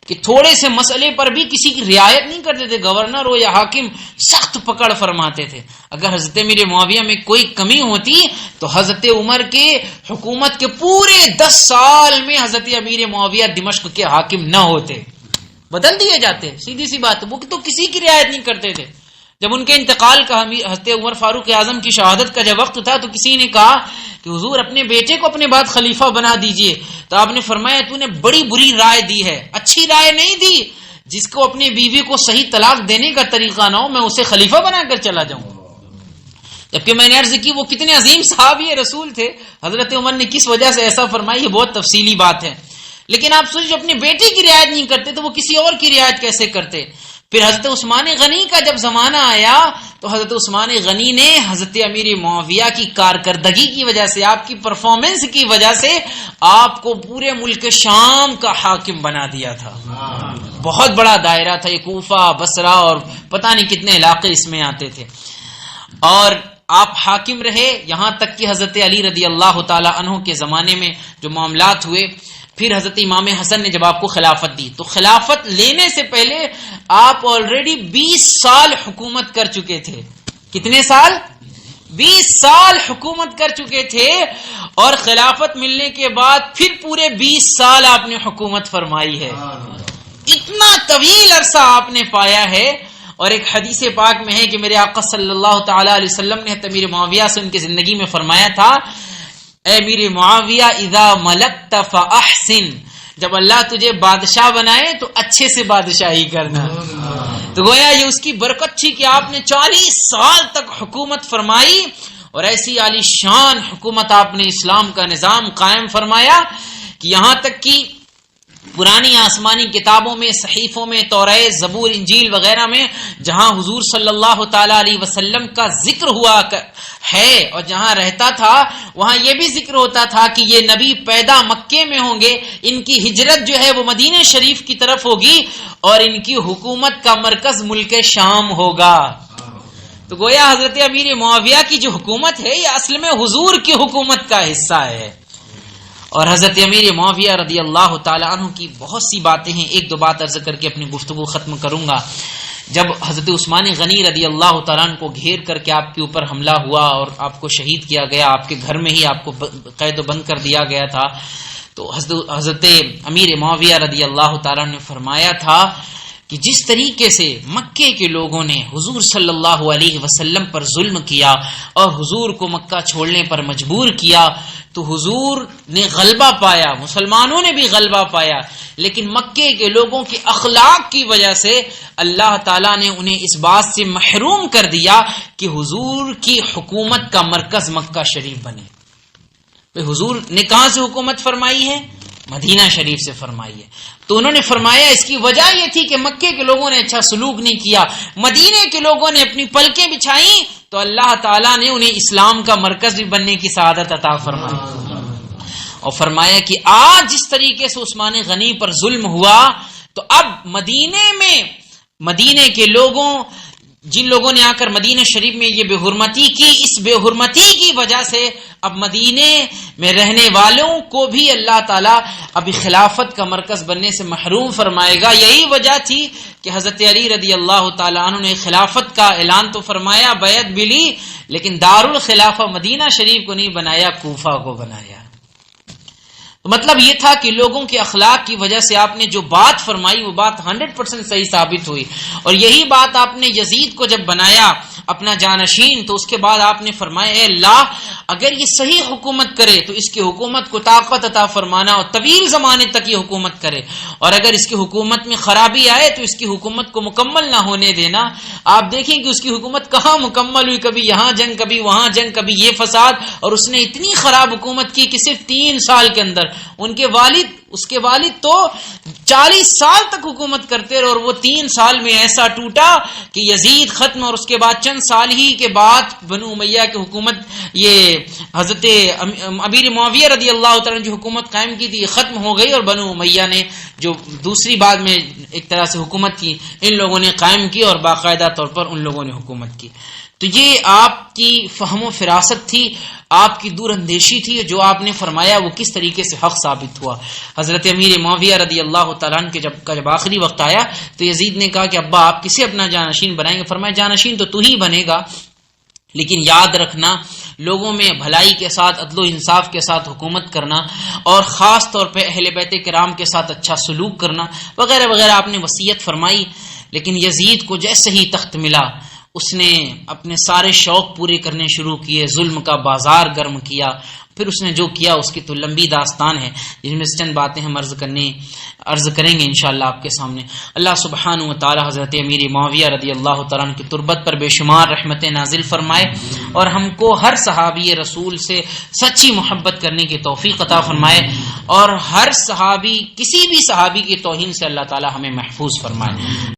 کہ تھوڑے سے مسئلے پر بھی کسی کی رعایت نہیں کرتے تھے، گورنر ہو یا حاکم سخت پکڑ فرماتے تھے۔ اگر حضرت امیر معاویہ میں کوئی کمی ہوتی تو حضرت عمر کے حکومت کے پورے 10 سال میں حضرت امیر معاویہ دمشق کے حاکم نہ ہوتے، بدل دیے جاتے، سیدھی سی بات۔ وہ تو کسی کی رعایت نہیں کرتے تھے۔ جب ان کے انتقال کا حضرت عمر فاروق اعظم کی شہادت کا جب وقت تھا تو کسی نے کہا کہ حضور اپنے بیٹے کو اپنے بعد خلیفہ بنا دیجئے، تو آپ نے فرمایا تو نے بڑی بری رائے دی ہے، اچھی رائے نہیں دی۔ جس کو اپنی بیوی کو صحیح طلاق دینے کا طریقہ نہ ہو میں اسے خلیفہ بنا کر چلا جاؤں۔ جبکہ میں نے عرض کی وہ کتنے عظیم صحابی رسول تھے، حضرت عمر نے کس وجہ سے ایسا فرمایا یہ بہت تفصیلی بات ہے، لیکن آپ سوچیں اپنے بیٹے کی رعایت نہیں کرتے تو وہ کسی اور کی رعایت کیسے کرتے۔ پھر حضرت عثمان غنی کا جب زمانہ آیا تو حضرت عثمان غنی نے حضرت امیر معاویہ کی کارکردگی کی وجہ سے، آپ کی پرفارمنس کی وجہ سے آپ کو پورے ملک شام کا حاکم بنا دیا تھا۔ بہت بڑا دائرہ تھا، یہ کوفہ، بصرہ اور پتہ نہیں کتنے علاقے اس میں آتے تھے، اور آپ حاکم رہے یہاں تک کہ حضرت علی رضی اللہ تعالی عنہ کے زمانے میں جو معاملات ہوئے، پھر حضرت امام حسن نے جب آپ کو خلافت دی تو خلافت لینے سے پہلے آپ آلریڈی 20 سال حکومت کر چکے تھے۔ کتنے سال؟ 20 سال حکومت کر چکے تھے، اور خلافت ملنے کے بعد پھر پورے 20 سال آپ نے حکومت فرمائی ہے۔ اتنا طویل عرصہ آپ نے پایا ہے. اور ایک حدیث پاک میں ہے کہ میرے آقا صلی اللہ تعالی علیہ وسلم نے امیر معاویہ سے ان کی زندگی میں فرمایا تھا، اے امیر معاویہ اذا ملکت فاحسن، جب اللہ تجھے بادشاہ بنائے تو اچھے سے بادشاہی کرنا. تو گویا یہ اس کی برکت تھی کہ آپ نے 40 سال تک حکومت فرمائی، اور ایسی عالی شان حکومت آپ نے اسلام کا نظام قائم فرمایا کہ یہاں تک کہ پرانی آسمانی کتابوں میں، صحیفوں میں، توریت، زبور، انجیل وغیرہ میں جہاں حضور صلی اللہ تعالی علیہ وسلم کا ذکر ہوا ہے اور جہاں رہتا تھا وہاں یہ بھی ذکر ہوتا تھا کہ یہ نبی پیدا مکے میں ہوں گے، ان کی ہجرت جو ہے وہ مدینہ شریف کی طرف ہوگی، اور ان کی حکومت کا مرکز ملک شام ہوگا. تو گویا حضرت امیر معاویہ کی جو حکومت ہے یہ اصل میں حضور کی حکومت کا حصہ ہے. اور حضرت امیر معاویہ رضی اللہ تعالی عنہ کی بہت سی باتیں ہیں. ایک دو بات عرض کر کے اپنی گفتگو ختم کروں گا. جب حضرت عثمان غنی رضی اللہ تعالیٰ عنہ کو گھیر کر کے آپ کے اوپر حملہ ہوا اور آپ کو شہید کیا گیا، آپ کے گھر میں ہی آپ کو قید و بند کر دیا گیا تھا، تو حضرت امیر معاویہ رضی اللہ تعالیٰ عنہ نے فرمایا تھا کہ جس طریقے سے مکے کے لوگوں نے حضور صلی اللہ علیہ وسلم پر ظلم کیا اور حضور کو مکہ چھوڑنے پر مجبور کیا، تو حضور نے غلبہ پایا، مسلمانوں نے بھی غلبہ پایا، لیکن مکے کے لوگوں کے اخلاق کی وجہ سے اللہ تعالیٰ نے انہیں اس بات سے محروم کر دیا کہ حضور کی حکومت کا مرکز مکہ شریف بنے. حضور نے کہاں سے حکومت فرمائی ہے؟ مدینہ شریف سے فرمائی ہے. تو انہوں نے فرمایا اس کی وجہ یہ تھی کہ مکے کے لوگوں نے اچھا سلوک نہیں کیا، مدینے کے لوگوں نے اپنی پلکیں بچھائیں، تو اللہ تعالیٰ نے انہیں اسلام کا مرکز بھی بننے کی سعادت عطا فرمائی. اور فرمایا کہ آج جس طریقے سے عثمان غنی پر ظلم ہوا، تو اب مدینے کے لوگوں، جن لوگوں نے آ کر مدینہ شریف میں یہ بے حرمتی کی، اس بے حرمتی کی وجہ سے اب مدینے میں رہنے والوں کو بھی اللہ تعالیٰ ابھی خلافت کا مرکز بننے سے محروم فرمائے گا. یہی وجہ تھی کہ حضرت علی رضی اللہ تعالیٰ عنہ نے خلافت کا اعلان تو فرمایا، بیعت بھی لی، لیکن دارالخلافہ مدینہ شریف کو نہیں بنایا، کوفہ کو بنایا. تو مطلب یہ تھا کہ لوگوں کے اخلاق کی وجہ سے آپ نے جو بات فرمائی وہ بات 100% صحیح ثابت ہوئی. اور یہی بات آپ نے یزید کو جب بنایا اپنا جانشین، تو اس کے بعد آپ نے فرمایا اے اللہ اگر یہ صحیح حکومت کرے تو اس کی حکومت کو طاقت عطا فرمانا اور طویل زمانے تک یہ حکومت کرے، اور اگر اس کی حکومت میں خرابی آئے تو اس کی حکومت کو مکمل نہ ہونے دینا. آپ دیکھیں کہ اس کی حکومت کہاں مکمل ہوئی، کبھی یہاں جنگ، کبھی وہاں جنگ، کبھی یہ فساد، اور اس نے اتنی خراب حکومت کی کہ صرف 3 سال کے اندر اس کے والد تو 40 سال تک حکومت کرتے رہے، اور وہ 3 سال میں ایسا ٹوٹا کہ یزید ختم، اور اس کے بعد چند سال ہی کے بعد بنو امیہ کی حکومت، یہ حضرت امیر معاویہ رضی اللہ تعالیٰ نے جو حکومت قائم کی تھی یہ ختم ہو گئی، اور بنو امیہ نے جو دوسری بعد میں ایک طرح سے حکومت کی ان لوگوں نے قائم کی، اور باقاعدہ طور پر ان لوگوں نے حکومت کی. تو یہ آپ کی فہم و فراست تھی، آپ کی دور اندیشی تھی، جو آپ نے فرمایا وہ کس طریقے سے حق ثابت ہوا. حضرت امیر معاویہ رضی اللہ تعالیٰ عنہ کے جب آخری وقت آیا تو یزید نے کہا کہ ابا آپ کسے اپنا جانشین بنائیں گے؟ فرمایا جانشین تو ہی بنے گا، لیکن یاد رکھنا لوگوں میں بھلائی کے ساتھ، عدل و انصاف کے ساتھ حکومت کرنا، اور خاص طور پہ اہل بیت کرام کے ساتھ اچھا سلوک کرنا وغیرہ وغیرہ آپ نے وصیت فرمائی. لیکن یزید کو جیسے ہی تخت ملا اس نے اپنے سارے شوق پورے کرنے شروع کیے، ظلم کا بازار گرم کیا. پھر اس نے جو کیا اس کی تو لمبی داستان ہے، جن میں سے چند باتیں ہم عرض کریں گے انشاءاللہ آپ کے سامنے. اللہ سبحانہ و تعالی حضرت امیر معاویہ رضی اللہ تعالیٰ عنہ کی تربت پر بے شمار رحمتیں نازل فرمائے، اور ہم کو ہر صحابی رسول سے سچی محبت کرنے کی توفیق عطا فرمائے، اور ہر صحابی، کسی بھی صحابی کی توہین سے اللہ تعالی ہمیں محفوظ فرمائے.